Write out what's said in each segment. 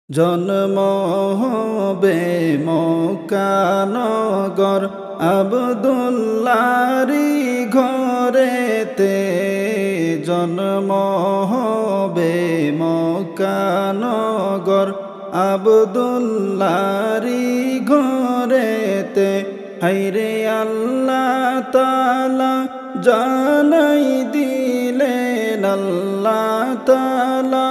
জন্ম হবে মক্কা নগর আব্দুল্লাহরি ঘরেতে। জন্ম হবে মক্কা নগর আব্দুল্লাহরি ঘরেতে। হায়রে আল্লাহ তাআলা জানাই দিলেন, আল্লাহ তাআলা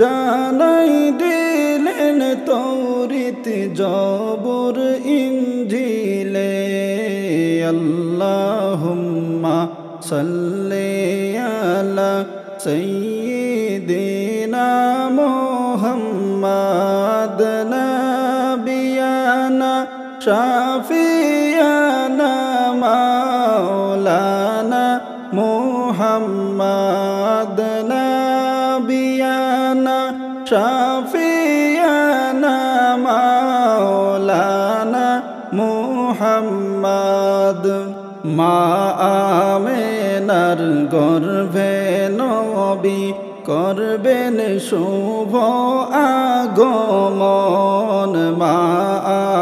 জানাই দিলেন তৌরিত জবুর ইনজিলে। আল্লাহুম্মা সাল্লি আলা সাইয়্যিদিনা মুহাম্মাদ নাবিয়ানা শাফিয়ানা মাওলানা মুহাম্মাদ নাবিয়ানা শাফিয়ানা মাওলানা মুহাম্মাদ। মা আমেনার গর্ভে নবী করবেন শুভ আগমন। মা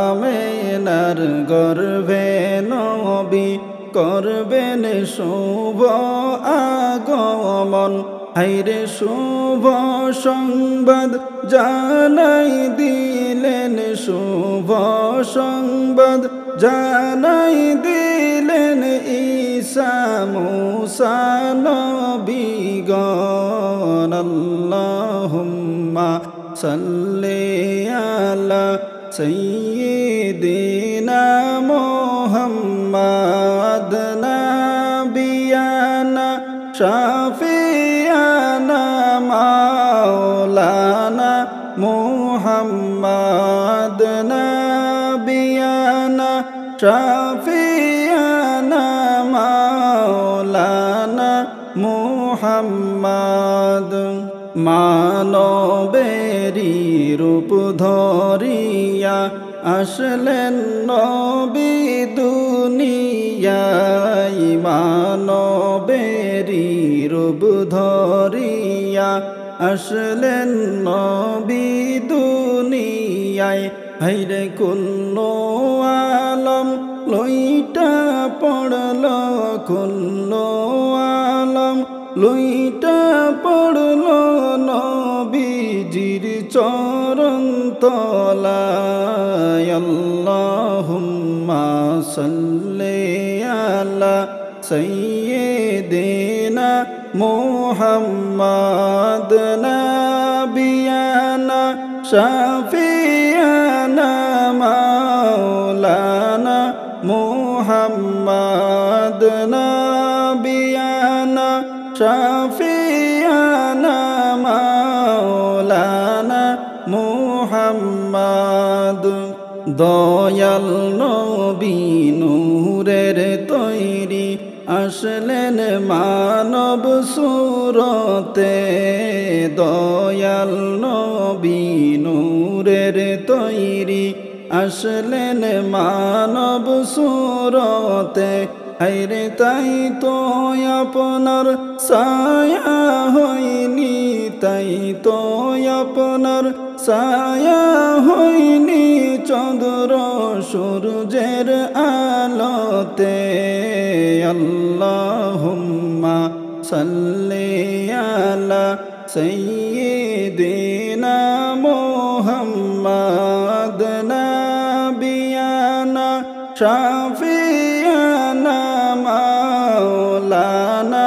আমেনার গর্ভে নবী করবেন শুভ আগমন। হায়রে শুভ সংবাদ জানাই দিলেন, শুভ সংবাদ জানাই দিলেন ঈসা মুসা নবীগণ। আল্লাহুম্মা সাল্লি আলা সাইয়্যিদিনা মুহাম্মাদ নাবিয়ানা শাফিয়ানা মাওলানা মুহাম্মাদ নাবিয়ানা শাফিয়ানা মাওলানা মুহাম্মাদ। মানবেরি রূপ ধরিয়া আসলেন নবী দুনিয়ায়। মানবেরি রূপ ধরিয়া আসলেন নবী দুনিয়ায়। হায়রে কুল্লু আলম লইটা পড়ল, কুল্লু আলম লইটা পড়ল নবীজির চরণ তলায়। আল্লাহুম্মা সাল্লি আলা সাইয়্যিদিনা মুহাম্মাদ নাবিয়ানা শাফিয়ানা মাওলানা মুহাম্মাদ নাবিয়ানা শাফিয়ানা মাওলানা মুহাম্মাদ। দয়াল নবী নূরের তৈরি আসলেন মানব সুরতে। দয়াল নবী নূরের তৈরি আসলেন মানব সুরতে। হায়রে তাই তো আপনার ছায়া হইনি, তাই তো আপনার ছায়া হইনি চন্দ্র সূর্যের আলোতে। আল্লাহুম্মা সাল্লি আলা সাইয়্যিদিনা মুহাম্মাদ নাবিয়ানা শাফিয়ানা মাওলানা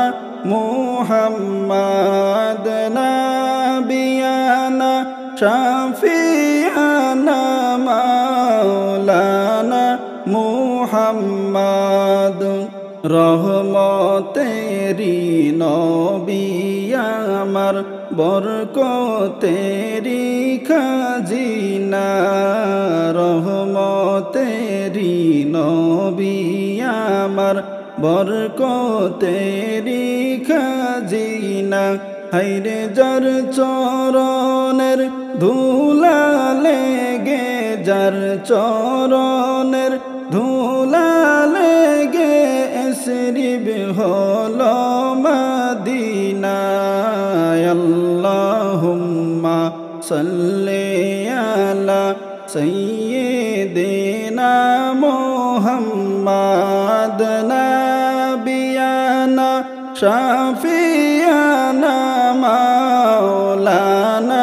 মুহাম্মাদ নাবিয়ানা শাফিয়ানা মাওলানা মুহাম্মাদ। রহমতেরি নবী আমার বরকতেরি খাজিনা। রহমতেরি নবী আমার বরকতেরি খাজিনা। হায়রে যার চরণের ধুলা লেগে, যার চরণের ধুলা লেগে এসরিব হল মদিনায়। আল্লাহুম্মা সাল্লি আলা সাইয়্যিদিনা মুহাম্মাদ নাবিয়ানা শাফিয়ানা মাওলানা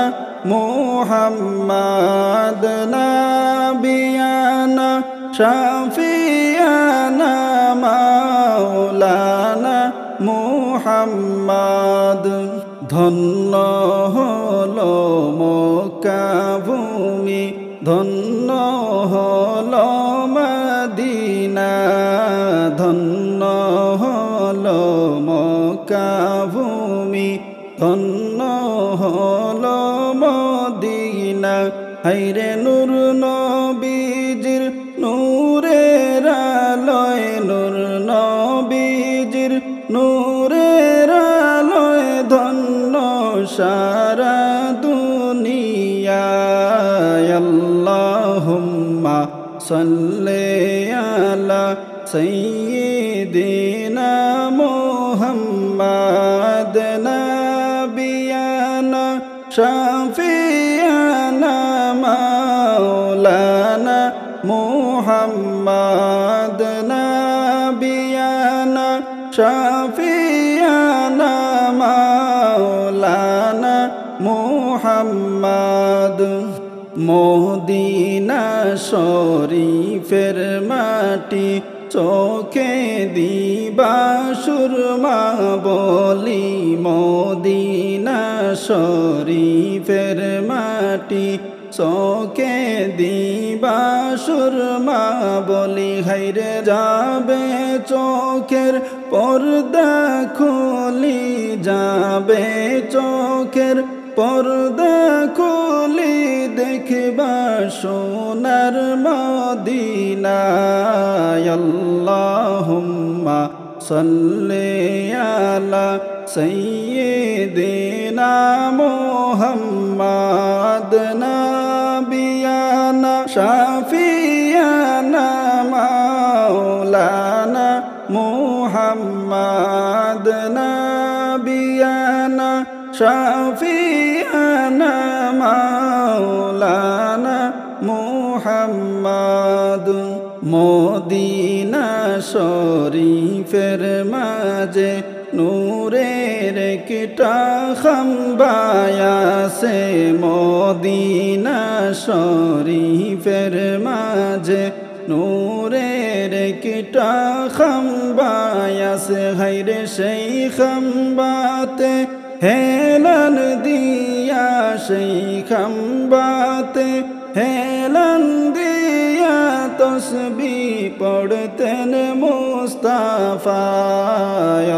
মুহাম্মাদ নাবিয়ানা শাফিয়ানা মাওলানা মুহাম্মাদ। ধন্য হলো মক্কা ভূমি, ধন্য হলো মদিনা, ধন্য হলো মক্কা ভূমি, ধন্য হলো মদিনা। হায়রে নূর নবীজির নূরের আলোয়, নূর নবীজির নূরের আলোয় ধন্য সারা দুনিয়া। আল্লাহুম্মা সাল্লি আলা সাইয়্যিদিনা মুহাম্মাদ নাবিয়ানা শাফিয়ানা মাওলানা মুহাম্মাদ নাবিয়ানা শাফিয়ানা মাওলানা মুহাম্মাদ। মদিনা শরীফের মাটি চোখে দিবা সুরমা বলি, মদিনা শরীফের মাটি চোখে দিবা সুরমা বলি। হায়রে যাবে চোখের পর্দা খুলি, যাবে চোখের পর্দা খুলি, দেখবা সোনার মদিনা। আল্লাহুম্মা সাল্লি আলা সাইয়্যিদিনা মুহাম্মাদ নাবিয়ানা শাফিয়ানা মাওলানা মুহাম্মাদ নাবিয়ানা শাফিয়ানা মাওলানা মুহাম্মাদ। মদিনা শরীফের মাঝে নূরের একটা খাম্বায়াছে, মদিনা শরীফের মাঝে নূরের একটা খাম্বায়াছে। হায়রে সেই খাম্বাতে হেলান দিয়া, সেই খাম্বাতে হেলান দিয়া তসবিহ পড়তেন মুস্তাফা।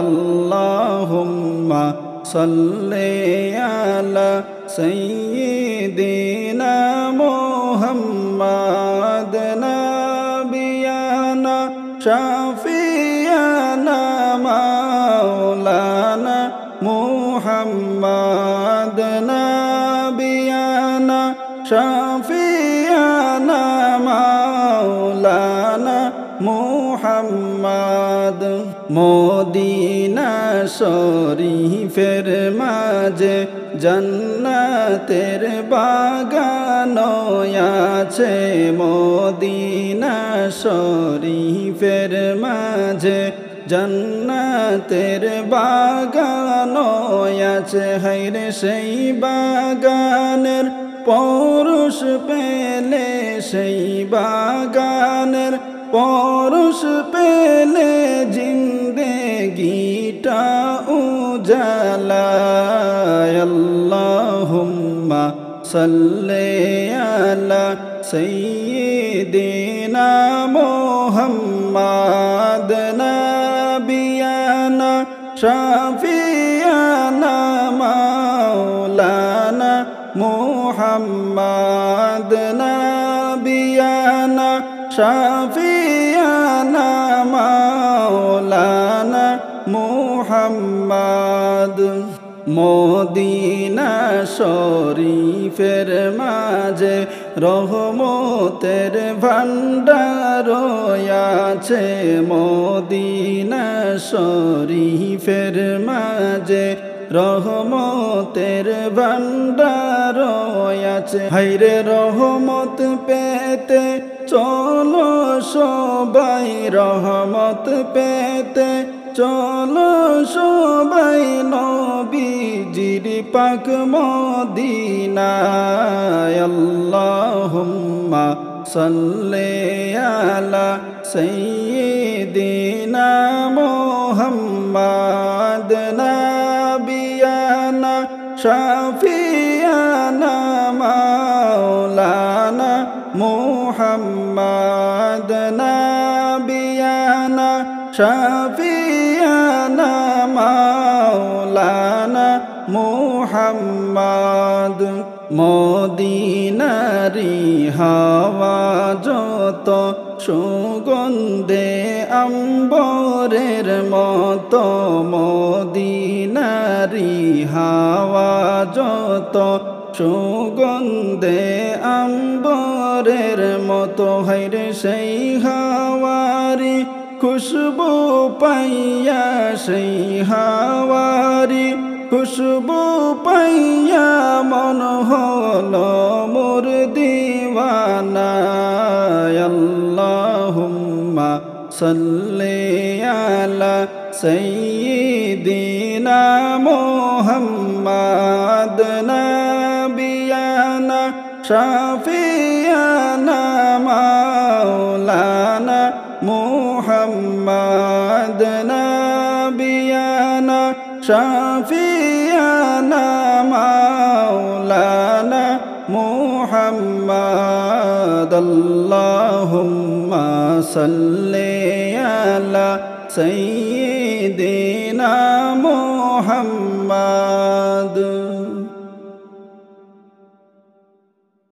আল্লাহুম্মা সাল্লি আলা সাইয়্যিদিনা মুহাম্মাদ নাবিয়ানা শাফিয়ানা মাওলানা মুহাম্মাদ নাবিয়ানা শাফিয়ানা মাওলানা মুহাম্মাদ। মদিনা শরীফের মাঝে জান্নাতের বাগান আছে, মদিনা শরীফের মাঝে জান্নাতের বাগান আছে। হায়রে সেই বাগানের পরশ পেলে, সেই বাগানের পরশ পেলে জিন্দেগিটা উজালা। আল্লাহুম্মা সাল্লি আলা সাইয়্যিদিনা মুহাম্মাদ নাবিয়ানা শাফিয়ানা মাওলানা মুহাম্মাদ নাবিয়ানা শাফিয়ানা মাওলানা মুহাম্মাদ। মদিনা শরীফের মাঝে রহমতের ভান্ডার আছে, মদিনা শরীফের মাঝে রহমতের ভান্ডার আছে। হায়রে রহমত পেতে চলো সবাই, রহমত পেতে চলো সবাই নবীজির পাক মদিনায়। আল্লাহুম্মা সাল্লি আলা সাইয়্যিদিনা মুহাম্মাদ নাবিয়ানা শাফিয়ানা মাওলানা মুহাম্মাদ নাবিয়ানা শাফিয়ানা মাওলানা মুহাম্মাদ। মদিনারি হাওয়া যত সুগন্ধে আম্বরের মতো, মদিনারি হাওয়া যত সুগন্ধে আম্বরের মতো। হায়রে সেই হাওয়ারি খুশবু পাইয়া, সেই হাওয়ারি খুশবু পাইয়া মন হলো মোর দিওয়ানা। আল্লাহুম্মা সাল্লি আলা সাইয়্যিদিনা মুহাম্মাদ নাবিয়ানা শাফিয়ানা মাওলানা মুহাম্মাদ নাবিয়ানা শাফিয়ানা মাওলানা মুহাম্মাদ। আল্লাহুম্মা সাল্লি আলা সাইয়্যিদিনা মুহাম্মাদ।